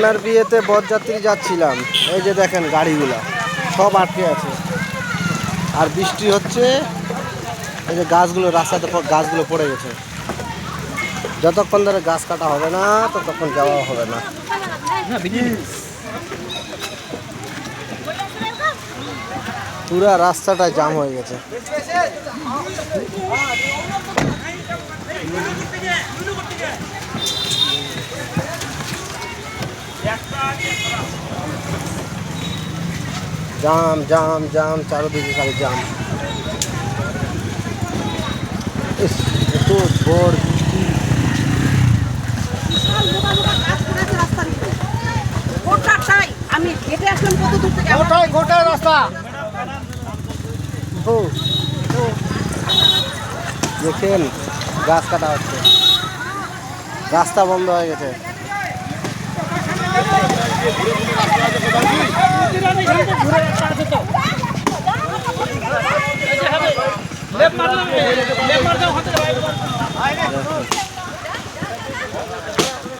আপনার বিয়েতে বরযাত্রী যাচ্ছিলাম, এই যে দেখেন গাড়িগুলো সব আটকে আছে আর বৃষ্টি হচ্ছে। এই যে গাছগুলো রাস্তাতে গাছগুলো পড়ে গেছে, যতক্ষণ ধরে গাছ কাটা হবে না ততক্ষণ যাওয়া হবে না। পুরা রাস্তাটা জাম হয়ে গেছে। জাম জাম জাম, চারদিকে খালি জাম। এত ঝড় বৃষ্টি। আমি হেঁটে আসলাম কত দূর থেকে, গোটাই রাস্তা। দেখেন গাছ কাটা হচ্ছে, রাস্তা বন্ধ হয়ে গেছে। লেপ মারলাম